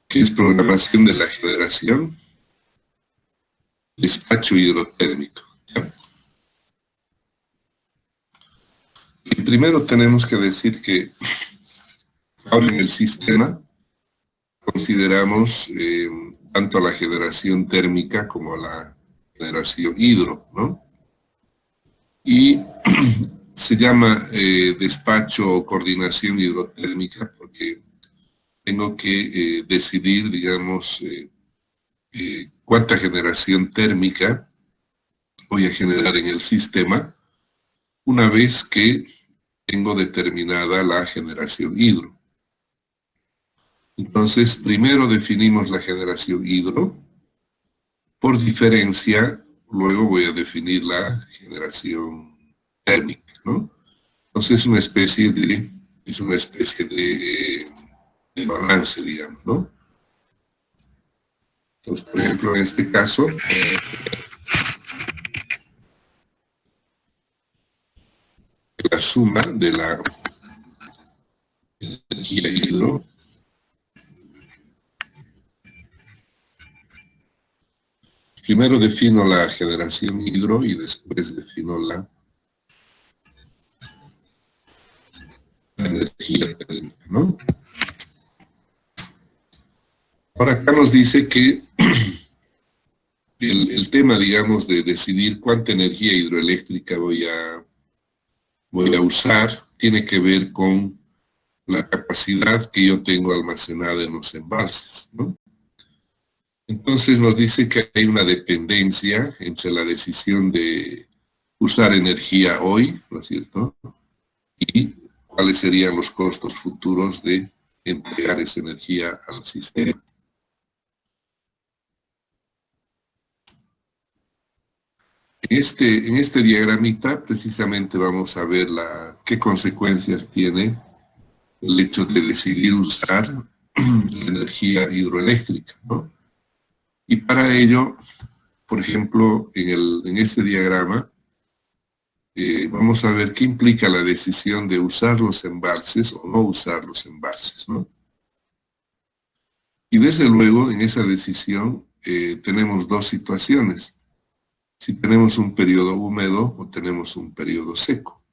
que es programación de la generación, despacho hidrotérmico. ¿Ya? Y primero tenemos que decir que ahora en el sistema consideramos tanto la generación térmica como la generación hidro, ¿no? Y se llama despacho o coordinación hidrotérmica porque tengo que decidir, digamos, cuánta generación térmica voy a generar en el sistema una vez que tengo determinada la generación hidro. Entonces, primero definimos la generación hidro. Por diferencia, luego voy a definir la generación térmica, ¿no? Entonces, es una especie de balance, digamos, ¿no? Entonces, por ejemplo, en este caso, la suma de la energía hidro primero defino la generación hidro y después defino la energía térmica, ¿no? Ahora acá nos dice que el tema, digamos, de decidir cuánta energía hidroeléctrica voy a usar tiene que ver con la capacidad que yo tengo almacenada en los embalses, ¿no? Entonces nos dice que hay una dependencia entre la decisión de usar energía hoy, ¿no es cierto? Y cuáles serían los costos futuros de entregar esa energía al sistema. En este diagramita precisamente vamos a ver qué consecuencias tiene el hecho de decidir usar la energía hidroeléctrica, ¿no? Y para ello, por ejemplo, en este diagrama, vamos a ver qué implica la decisión de usar los embalses o no usar los embalses, ¿no? Y desde luego, en esa decisión tenemos dos situaciones. Si tenemos un periodo húmedo o tenemos un periodo seco.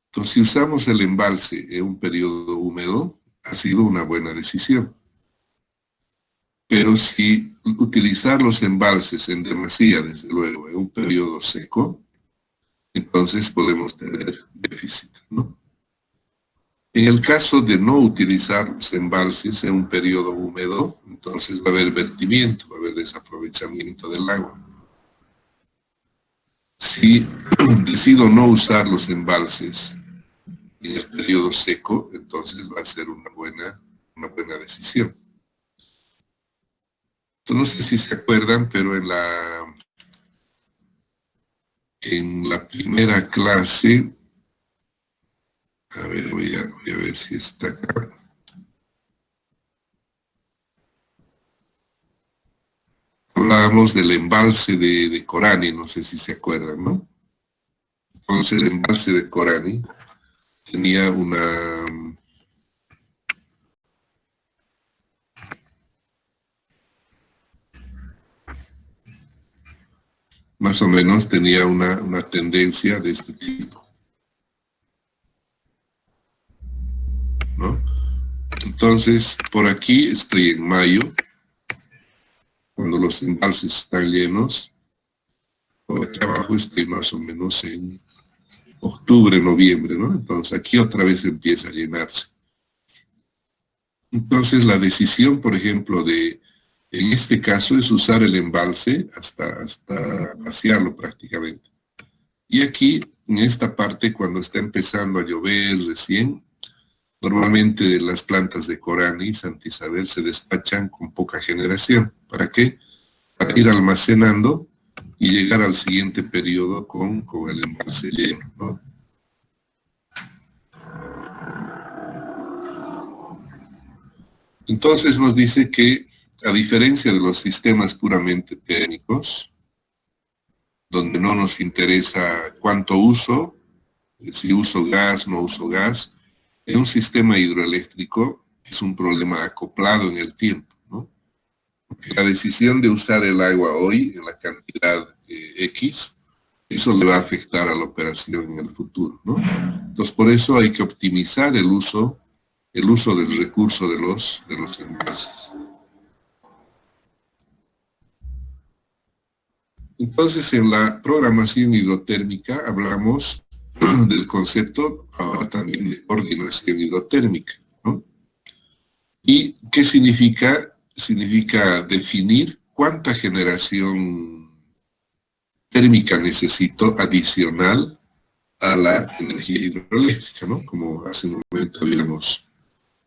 Entonces, si usamos el embalse en un periodo húmedo, ha sido una buena decisión. Pero si utilizar los embalses en demasía, desde luego, en un periodo seco, entonces podemos tener déficit, ¿no? En el caso de no utilizar los embalses en un periodo húmedo, entonces va a haber vertimiento, va a haber desaprovechamiento del agua. Si decido no usar los embalses en el periodo seco, entonces va a ser una buena decisión. Entonces, no sé si se acuerdan, pero en la primera clase, a ver, voy a ver si está acá. Hablábamos del embalse de Corani, no sé si se acuerdan, ¿no? Entonces el embalse de Corani tenía más o menos tenía una tendencia de este tipo, ¿no? Entonces, por aquí estoy en mayo, cuando los embalses están llenos. Por aquí abajo estoy más o menos en octubre, noviembre, ¿no? Entonces aquí otra vez empieza a llenarse. Entonces la decisión, por ejemplo, en este caso es usar el embalse hasta vaciarlo prácticamente. Y aquí, en esta parte, cuando está empezando a llover recién, normalmente las plantas de Corani, Santa Isabel, se despachan con poca generación. ¿Para qué? Para ir almacenando y llegar al siguiente periodo con el embalse lleno, ¿no? Entonces nos dice que, a diferencia de los sistemas puramente térmicos, donde no nos interesa cuánto uso, si uso gas, no uso gas, en un sistema hidroeléctrico es un problema acoplado en el tiempo. La decisión de usar el agua hoy en la cantidad X, eso le va a afectar a la operación en el futuro, ¿no? Entonces, por eso hay que optimizar el uso del recurso de los envases. Entonces, en la programación hidrotérmica hablamos del concepto ahora también de coordinación hidrotérmica, ¿no? ¿Y qué significa? Significa definir cuánta generación térmica necesito adicional a la energía hidroeléctrica, ¿no? Como hace un momento habíamos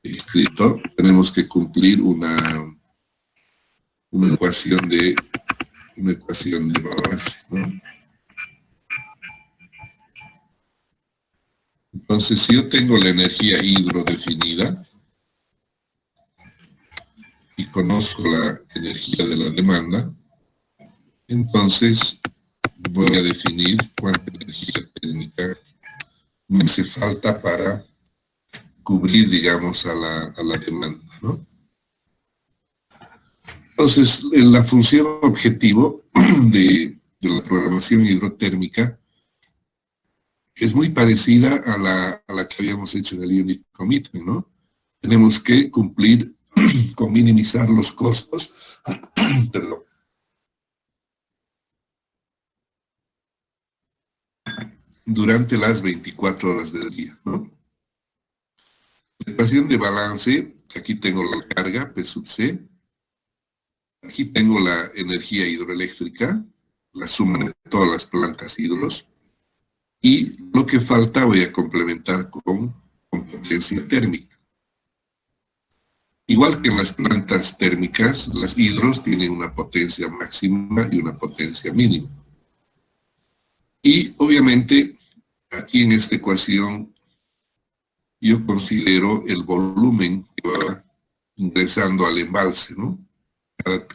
escrito, tenemos que cumplir una ecuación de balance, ¿no? Entonces, si yo tengo la energía hidro definida y conozco la energía de la demanda, entonces voy a definir cuánta energía térmica me hace falta para cubrir, digamos, a la demanda, ¿no? Entonces, la función objetivo de la programación hidrotérmica es muy parecida a la que habíamos hecho en el Unit Commitment, ¿no? Tenemos que cumplir con minimizar los costos, perdón, durante las 24 horas del día, ¿no? La ecuación de balance, aquí tengo la carga, P sub C, aquí tengo la energía hidroeléctrica, la suma de todas las plantas hidros, y lo que falta voy a complementar con potencia térmica. Igual que en las plantas térmicas, las hidros tienen una potencia máxima y una potencia mínima. Y obviamente, aquí en esta ecuación, yo considero el volumen que va ingresando al embalse, ¿no?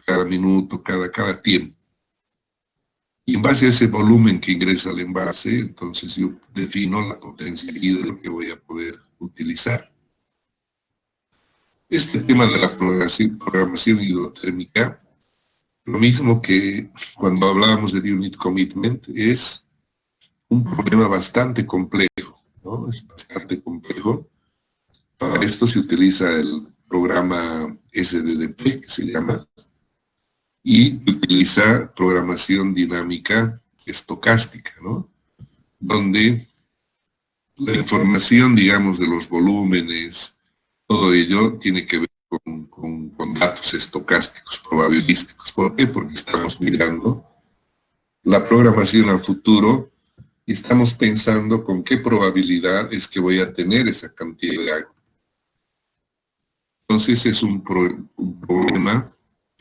Cada minuto, cada tiempo. Y en base a ese volumen que ingresa al embalse, entonces yo defino la potencia hidro que voy a poder utilizar. Este tema de la programación hidrotérmica, lo mismo que cuando hablábamos de Unit Commitment, es un problema bastante complejo, ¿no? Es bastante complejo. Para esto se utiliza el programa SDDP, que se llama, y utiliza programación dinámica estocástica, ¿no? Donde la información, digamos, de los volúmenes, todo ello tiene que ver con datos estocásticos, probabilísticos. ¿Por qué? Porque estamos mirando la programación a futuro y estamos pensando con qué probabilidad es que voy a tener esa cantidad de agua. Entonces es un problema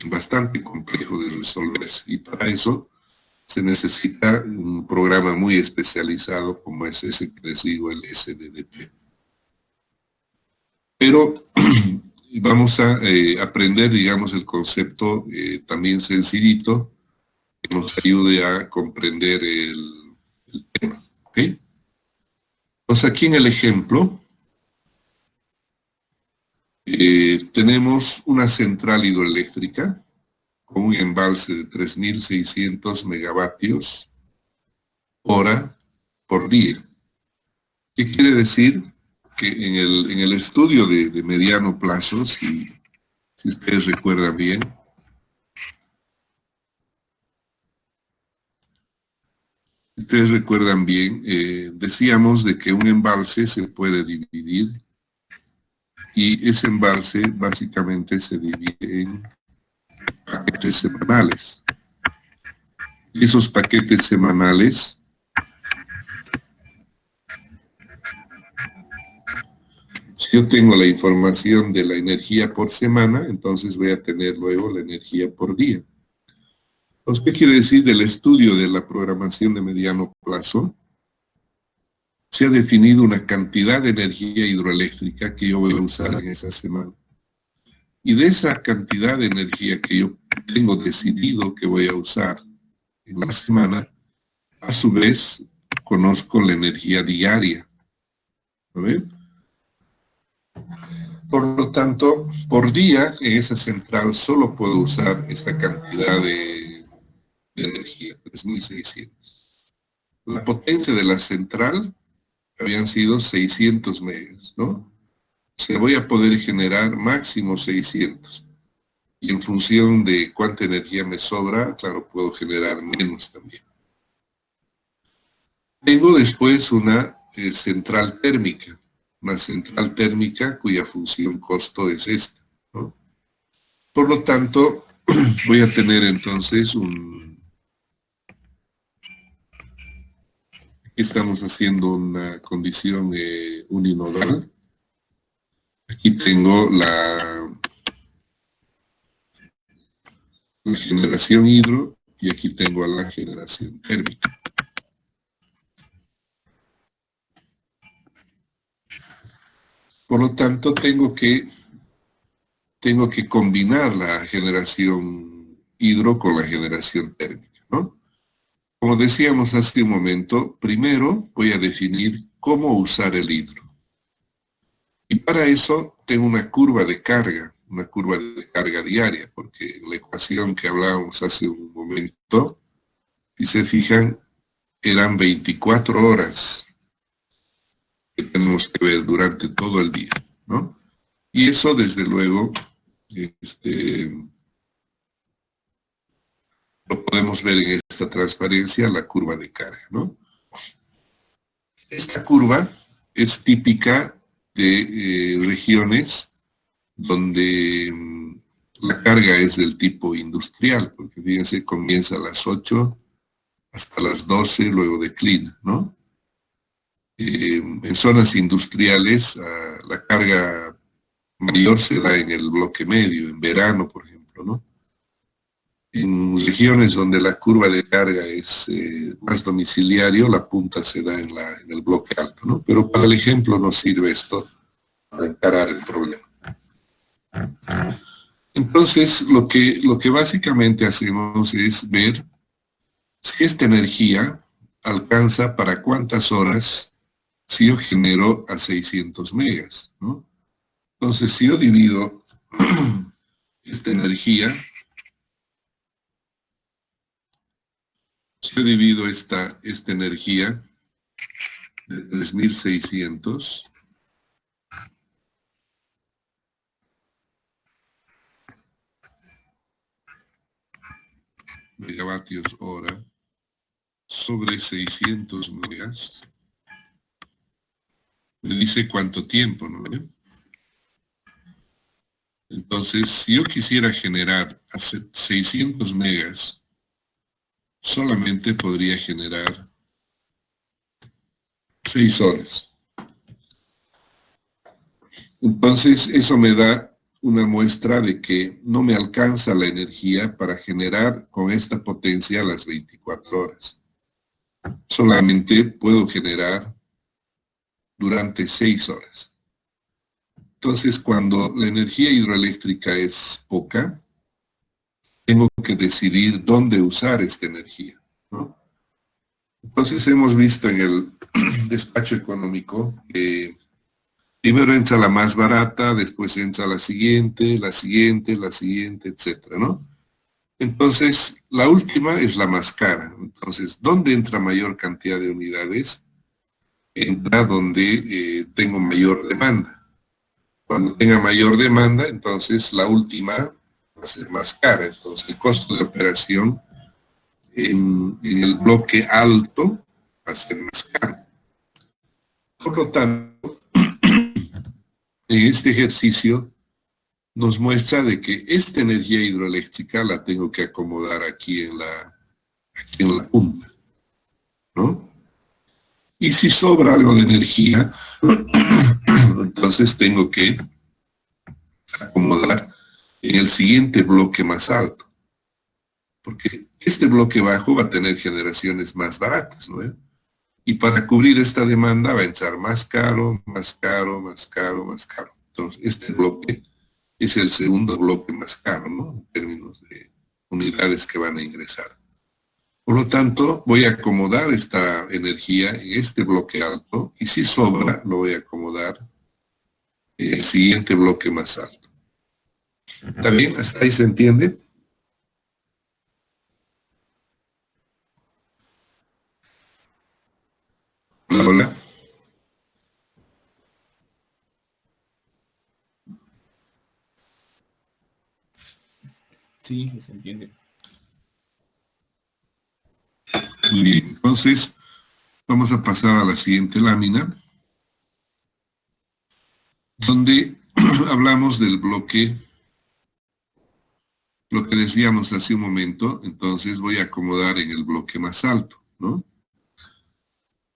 bastante complejo de resolverse y para eso se necesita un programa muy especializado como es ese que les digo, el SDDP. Pero vamos a aprender, digamos, el concepto también sencillito que nos ayude a comprender el tema. ¿Okay? Pues aquí en el ejemplo tenemos una central hidroeléctrica con un embalse de 3.600 megavatios hora por día. ¿Qué quiere decir? Que en el estudio de mediano plazo, si ustedes recuerdan bien, decíamos de que un embalse se puede dividir y ese embalse básicamente se divide en paquetes semanales. Esos paquetes semanales si yo tengo la información de la energía por semana, entonces voy a tener luego la energía por día. Entonces, ¿qué quiere decir del estudio de la programación de mediano plazo? Se ha definido una cantidad de energía hidroeléctrica que yo voy a usar en esa semana. Y de esa cantidad de energía que yo tengo decidido que voy a usar en la semana, a su vez, conozco la energía diaria. ¿No ven? Por lo tanto, por día en esa central solo puedo usar esta cantidad de energía, 3600. La potencia de la central habían sido 600 megas, ¿no? O sea, voy a poder generar máximo 600. Y en función de cuánta energía me sobra, claro, puedo generar menos también. Tengo después una central térmica cuya función costo es esta, ¿no? Por lo tanto, voy a tener entonces estamos haciendo una condición uninodal. Aquí tengo la generación hidro y aquí tengo a la generación térmica. Por lo tanto, tengo que combinar la generación hidro con la generación térmica, ¿no? Como decíamos hace un momento, primero voy a definir cómo usar el hidro. Y para eso tengo una curva de carga diaria, porque en la ecuación que hablábamos hace un momento, si se fijan, eran 24 horas que tenemos que ver durante todo el día, ¿no? Y eso, desde luego, lo podemos ver en esta transparencia, la curva de carga, ¿no? Esta curva es típica de regiones donde la carga es del tipo industrial, porque fíjense, comienza a las 8 hasta las 12, luego declina, ¿no? En zonas industriales, la carga mayor se da en el bloque medio, en verano, por ejemplo, ¿no? En regiones donde la curva de carga es más domiciliario, la punta se da en el bloque alto, ¿no? Pero para el ejemplo nos sirve esto para encarar el problema. Entonces, lo que básicamente hacemos es ver si esta energía alcanza para cuántas horas si yo genero a 600 megas, ¿no? Entonces, si yo divido esta energía, esta energía de 3600 megavatios hora sobre 600 megas, me dice cuánto tiempo, ¿no? Entonces, si yo quisiera generar a 600 megas, solamente podría generar 6 horas. Entonces, eso me da una muestra de que no me alcanza la energía para generar con esta potencia las 24 horas. Solamente puedo generar durante 6 horas. Entonces, cuando la energía hidroeléctrica es poca, tengo que decidir dónde usar esta energía, ¿no? Entonces, hemos visto en el despacho económico que primero entra la más barata, después entra la siguiente, etcétera, ¿no? Entonces, la última es la más cara. Entonces, ¿dónde entra mayor cantidad de unidades? Entra donde tengo mayor demanda. Cuando tenga mayor demanda, entonces la última va a ser más cara. Entonces, el costo de operación en el bloque alto va a ser más caro. Por lo tanto, en este ejercicio nos muestra de que esta energía hidroeléctrica la tengo que acomodar aquí en la punta, ¿no? Y si sobra algo de energía, entonces tengo que acomodar en el siguiente bloque más alto, porque este bloque bajo va a tener generaciones más baratas, ¿no? Y para cubrir esta demanda va a entrar más caro, más caro, más caro, más caro. Entonces, este bloque es el segundo bloque más caro, ¿no? En términos de unidades que van a ingresar. Por lo tanto, voy a acomodar esta energía en este bloque alto y si sobra, lo voy a acomodar el siguiente bloque más alto. ¿Está bien? ¿Hasta ahí se entiende? Hola, hola. Sí, se entiende. Muy bien, entonces vamos a pasar a la siguiente lámina, donde hablamos del bloque, lo que decíamos hace un momento, entonces voy a acomodar en el bloque más alto, ¿no?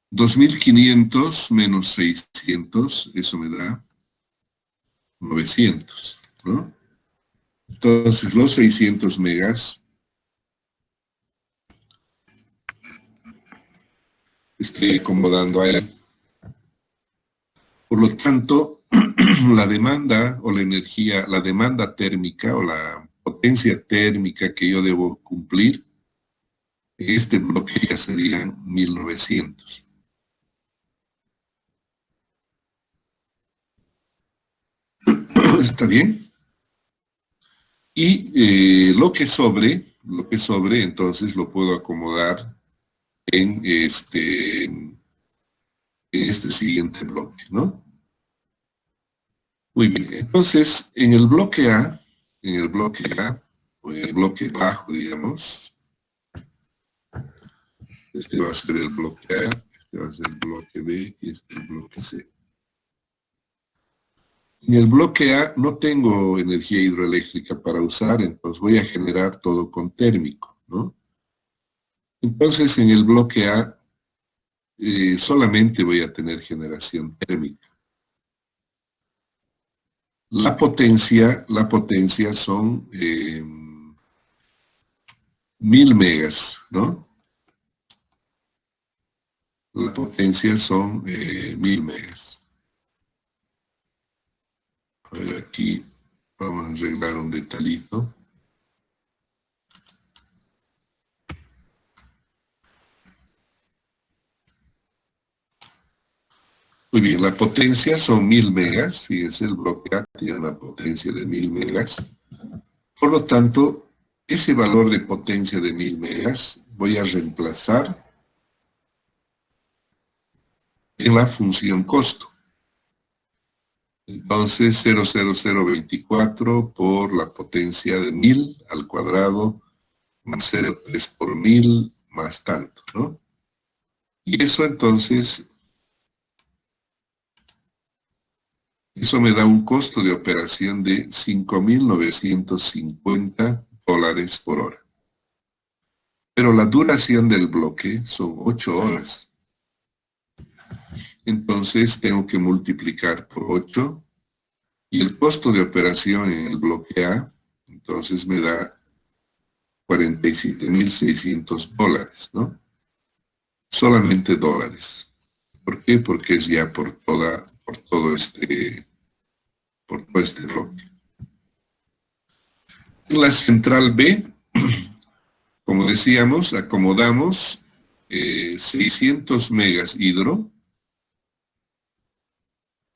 2500 menos 600, eso me da 900, ¿no? Entonces los 600 megas, estoy acomodando ahí. Por lo tanto, la demanda o la energía, la demanda térmica o la potencia térmica que yo debo cumplir, este bloque ya serían 1900. ¿Está bien? Y lo que sobre, entonces lo puedo acomodar en este siguiente bloque, ¿no? Muy bien, entonces en el bloque A, o en el bloque bajo, digamos, este va a ser el bloque A, este va a ser el bloque B y este el bloque C. En el bloque A no tengo energía hidroeléctrica para usar, entonces voy a generar todo con térmico, ¿no? Entonces en el bloque A solamente voy a tener generación térmica. La potencia son 1000 megas, ¿no? La potencia son 1000 megas. A ver, aquí vamos a arreglar un detallito. Muy bien, la potencia son 1000 megas, fíjense, el bloque A tiene una potencia de 1000 megas. Por lo tanto, ese valor de potencia de 1000 megas voy a reemplazar en la función costo. Entonces, 0,0024 por la potencia de 1000 al cuadrado más 0,3 por 1000 más tanto, ¿no? Y eso entonces, eso me da un costo de operación de $5,950 por hora. Pero la duración del bloque son 8 horas. Entonces tengo que multiplicar por 8 y el costo de operación en el bloque A, entonces me da $47,600, ¿no? Solamente dólares. ¿Por qué? Porque es ya por todo este bloque. En la central B, como decíamos, acomodamos 600 megas hidro.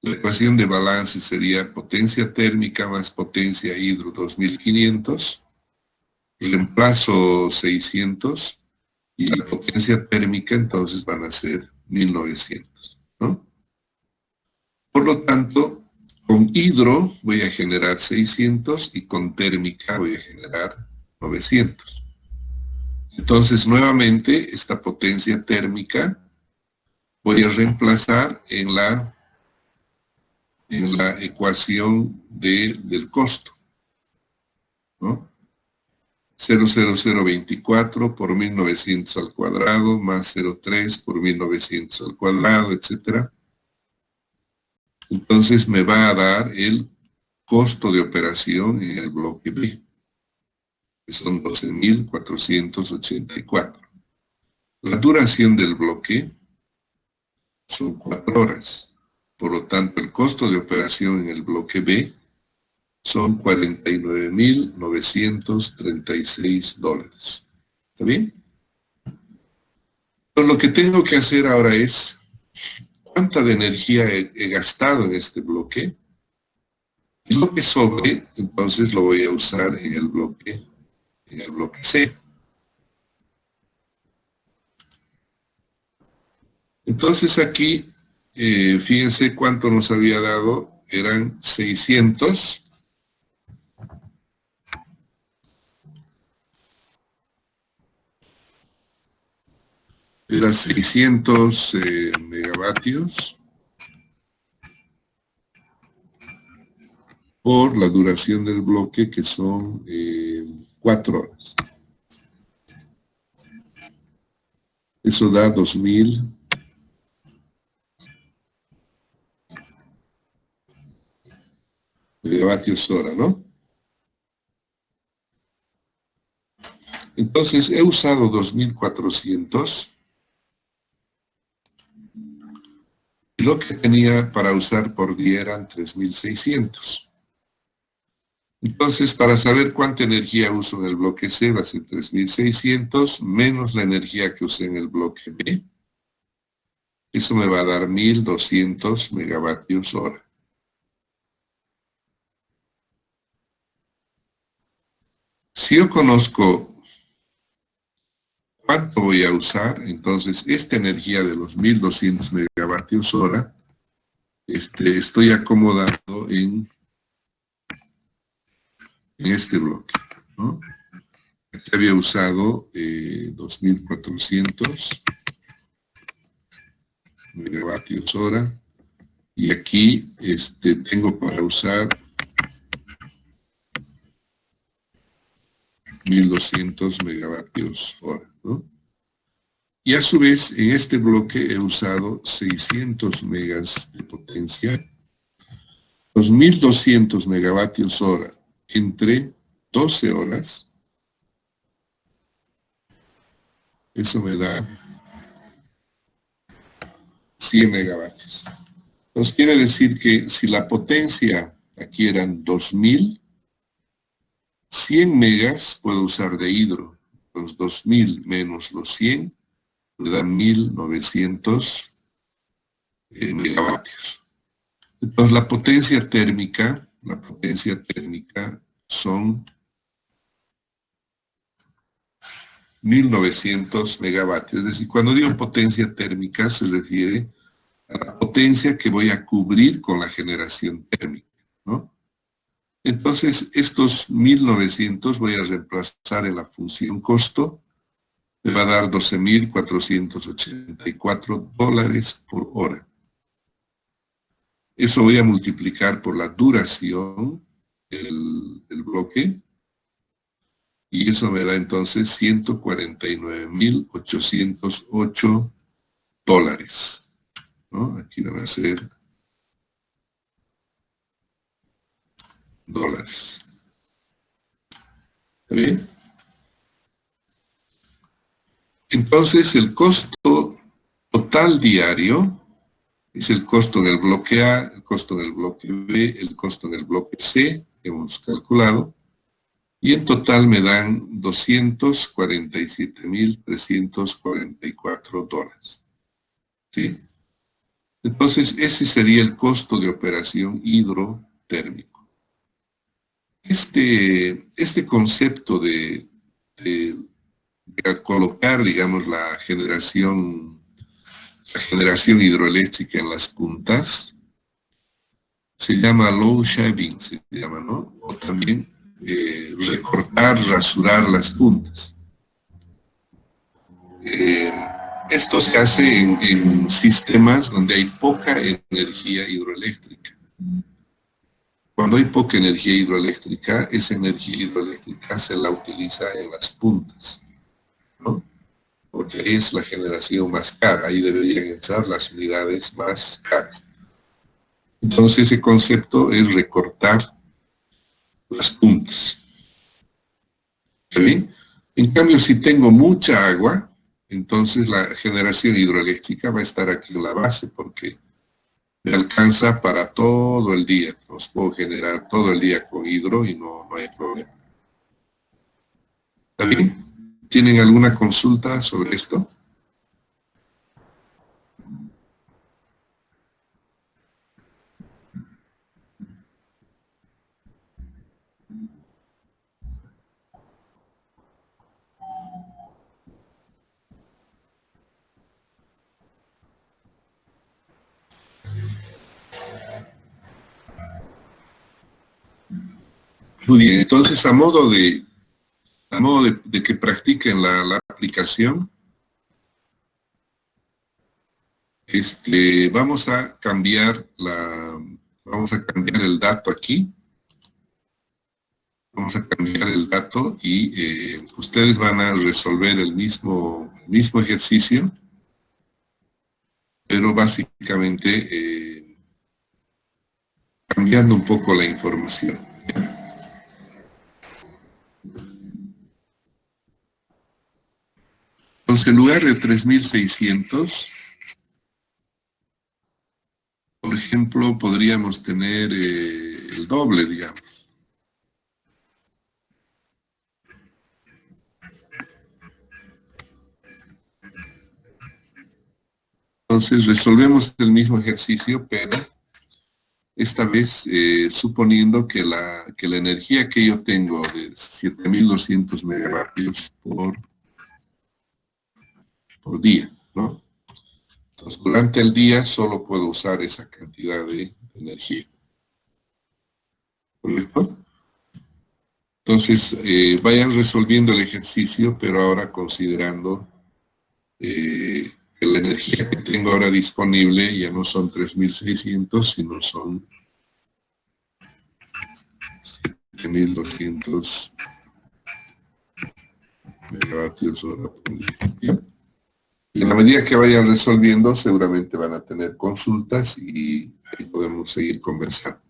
La ecuación de balance sería potencia térmica más potencia hidro 2500, reemplazo 600 y la potencia térmica entonces van a ser 1900, ¿no? Por lo tanto, con hidro voy a generar 600 y con térmica voy a generar 900. Entonces, nuevamente, esta potencia térmica voy a reemplazar en la ecuación del costo, ¿no? 0,0024 por 1900 al cuadrado más 0,3 por 1900 al cuadrado, etcétera. Entonces me va a dar el costo de operación en el bloque B, que son 12,484. La duración del bloque son 4 horas. Por lo tanto, el costo de operación en el bloque B son $49,936. ¿Está bien? Entonces, lo que tengo que hacer ahora es, ¿cuánta de energía he gastado en este bloque? Y lo que sobre, entonces lo voy a usar en el bloque C. Entonces aquí, fíjense cuánto nos había dado, eran 600. Eran 600 megavatios por la duración del bloque, que son 4 horas. Eso da 2000 megavatios hora, ¿no? Entonces he usado 2400. Y lo que tenía para usar por día eran 3600. Entonces, para saber cuánta energía uso en el bloque C, va a ser 3600 menos la energía que usé en el bloque B. Eso me va a dar 1200 megavatios hora. Si yo conozco cuánto voy a usar, entonces esta energía de los 1200 megavatios hora, estoy acomodando en este bloque, ¿no? Aquí había usado 2400 megavatios hora, y aquí tengo para usar 1200 megavatios hora, ¿no? Y a su vez, en este bloque he usado 600 megas de potencia. Los 1200 megavatios hora entre 12 horas, eso me da 100 megavatios. Entonces quiere decir que si la potencia aquí eran 2000, 100 megas puedo usar de hidro. Los 2000 menos los 100 me dan 1900 megavatios. Entonces la potencia térmica son 1900 megavatios. Es decir, cuando digo potencia térmica se refiere a la potencia que voy a cubrir con la generación térmica, ¿no? Entonces, estos 1900 voy a reemplazar en la función costo, me va a dar $12,484 por hora. Eso voy a multiplicar por la duración del bloque, y eso me da entonces $149,808, ¿no? Aquí van a ser dólares. ¿Está bien? Entonces, el costo total diario es el costo del bloque A, el costo del bloque B, el costo del bloque C, que hemos calculado, y en total me dan $247,344. ¿Sí? Entonces, ese sería el costo de operación hidrotérmico. Este concepto de colocar, digamos, la generación hidroeléctrica en las puntas se llama load shaving, se llama, ¿no? O también recortar, rasurar las puntas. Esto se hace en sistemas donde hay poca energía hidroeléctrica. Cuando hay poca energía hidroeléctrica, esa energía hidroeléctrica se la utiliza en las puntas, ¿no? Porque es la generación más cara, ahí deberían entrar las unidades más caras. Entonces ese concepto es recortar las puntas. ¿Está bien? En cambio, si tengo mucha agua, entonces la generación hidroeléctrica va a estar aquí en la base, porque me alcanza para todo el día. Los puedo generar todo el día con hidro y no hay problema. ¿Está bien? ¿Tienen alguna consulta sobre esto? Muy bien, entonces a modo de que practiquen la aplicación, vamos a cambiar el dato aquí. Vamos a cambiar el dato y ustedes van a resolver el mismo ejercicio, pero básicamente cambiando un poco la información. Entonces, en lugar de 3.600, por ejemplo, podríamos tener el doble, digamos. Entonces, resolvemos el mismo ejercicio, pero esta vez suponiendo que la energía que yo tengo de 7.200 megavatios por día, ¿no? Entonces, durante el día solo puedo usar esa cantidad de energía. ¿Correcto? Entonces, vayan resolviendo el ejercicio, pero ahora considerando que la energía que tengo ahora disponible ya no son 3.600, sino son 7.200 megavatios hora por día. Y en la medida que vayan resolviendo, seguramente van a tener consultas y ahí podemos seguir conversando.